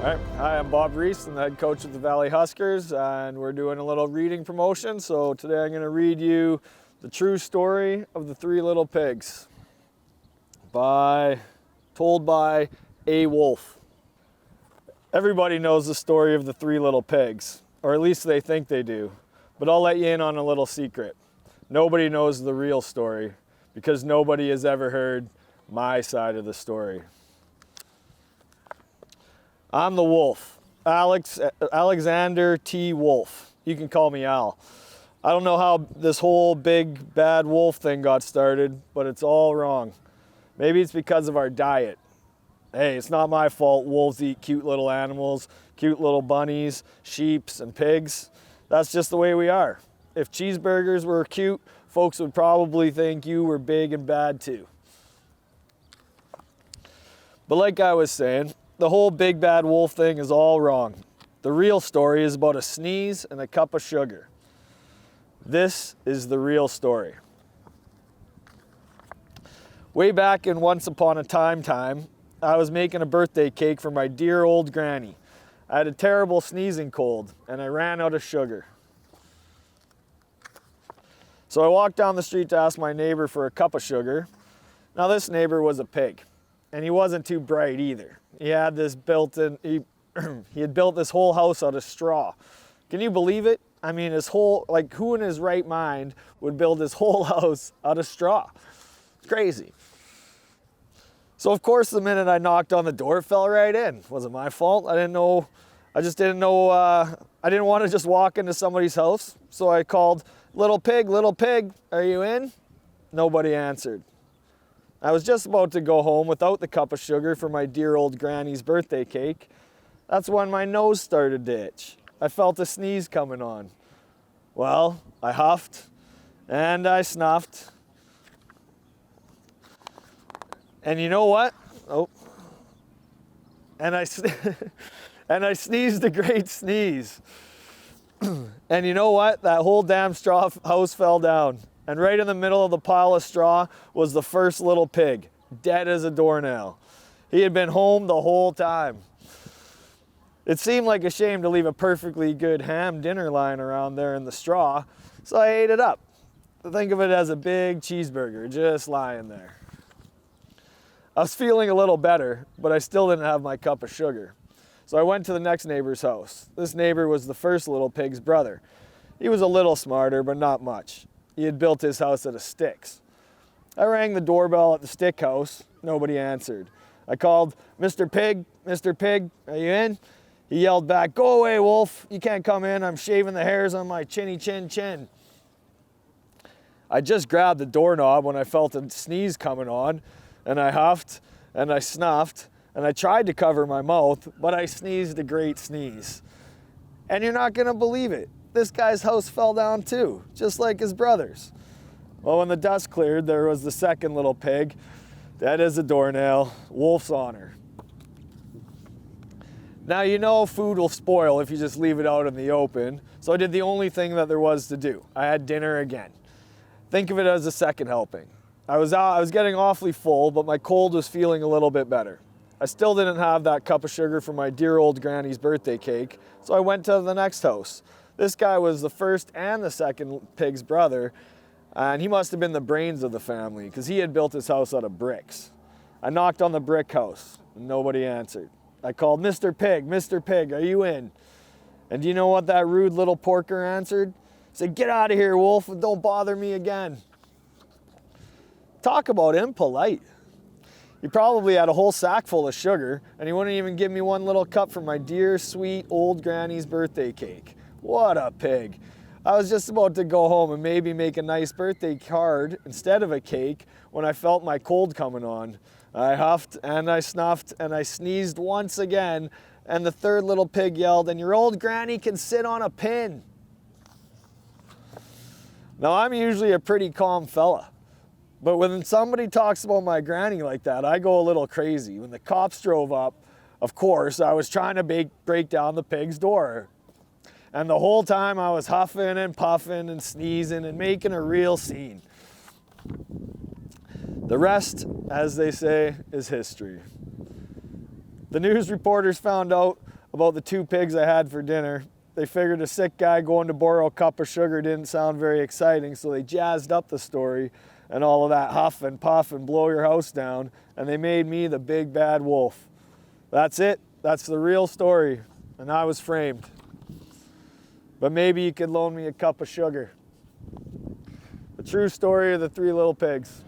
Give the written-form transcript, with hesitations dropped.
right. Hi, I'm Bob Reist. I'm the head coach of the Valley Huskers, and we're doing a little reading promotion. So today I'm going to read you the true story of the Three Little Pigs, told by A. Wolf. Everybody knows the story of the Three Little Pigs, or at least they think they do. But I'll let you in on a little secret. Nobody knows the real story because nobody has ever heard my side of the story. I'm the wolf, Alexander T. Wolf. You can call me Al. I don't know how this whole big bad wolf thing got started, but it's all wrong. Maybe it's because of our diet. Hey, it's not my fault wolves eat cute little animals, cute little bunnies, sheeps, and pigs. That's just the way we are. If cheeseburgers were cute, folks would probably think you were big and bad too. But like I was saying, the whole big bad wolf thing is all wrong. The real story is about a sneeze and a cup of sugar. This is the real story. Way back in Once Upon a Time, I was making a birthday cake for my dear old granny. I had a terrible sneezing cold and I ran out of sugar. So I walked down the street to ask my neighbor for a cup of sugar. Now this neighbor was a pig, and he wasn't too bright either. He had this he had built this whole house out of straw. Can you believe it? I mean, who in his right mind would build his whole house out of straw? It's crazy. So of course, the minute I knocked on the door, it fell right in. Wasn't my fault. I didn't know. I didn't want to just walk into somebody's house. So I called, little pig, are you in? Nobody answered. I was just about to go home without the cup of sugar for my dear old granny's birthday cake. That's when my nose started to itch. I felt a sneeze coming on. Well, I huffed and I snuffed. And you know what? And I sneezed a great sneeze. And you know what? That whole damn straw house fell down. And right in the middle of the pile of straw was the first little pig, dead as a doornail. He had been home the whole time. It seemed like a shame to leave a perfectly good ham dinner lying around there in the straw, so I ate it up. Think of it as a big cheeseburger just lying there. I was feeling a little better, but I still didn't have my cup of sugar. So I went to the next neighbor's house. This neighbor was the first little pig's brother. He was a little smarter, but not much. He had built his house out of sticks. I rang the doorbell at the stick house. Nobody answered. I called, Mr. Pig, are you in? He yelled back, go away, Wolf. You can't come in. I'm shaving the hairs on my chinny chin. I just grabbed the doorknob when I felt a sneeze coming on, and I huffed and I snuffed and I tried to cover my mouth, but I sneezed a great sneeze. And you're not gonna believe it. This guy's house fell down too, just like his brother's. Well, when the dust cleared, there was the second little pig, dead as a doornail, Wolf's honor. Now you know food will spoil if you just leave it out in the open, so I did the only thing that there was to do. I had dinner again. Think of it as a second helping. I was getting awfully full, but my cold was feeling a little bit better. I still didn't have that cup of sugar for my dear old granny's birthday cake, so I went to the next house. This guy was the first and the second pig's brother, and he must have been the brains of the family because he had built his house out of bricks. I knocked on the brick house, and nobody answered. I called, Mr. Pig, are you in? And do you know what that rude little porker answered? He said, get out of here, Wolf, and don't bother me again. Talk about impolite. He probably had a whole sack full of sugar, and he wouldn't even give me one little cup from my dear, sweet old granny's birthday cake. What a pig. I was just about to go home and maybe make a nice birthday card instead of a cake when I felt my cold coming on. I huffed and I snuffed and I sneezed once again, and the third little pig yelled, and your old granny can sit on a pin. Now I'm usually a pretty calm fella, but when somebody talks about my granny like that, I go a little crazy. When the cops drove up, of course, I was trying to break down the pig's door. And the whole time I was huffing and puffing and sneezing and making a real scene. The rest, as they say, is history. The news reporters found out about the 2 pigs I had for dinner. They figured a sick guy going to borrow a cup of sugar didn't sound very exciting, so they jazzed up the story and all of that huff and puff and blow your house down, and they made me the big bad wolf. That's it. That's the real story, and I was framed. But maybe you could loan me a cup of sugar. The true story of the 3 little pigs.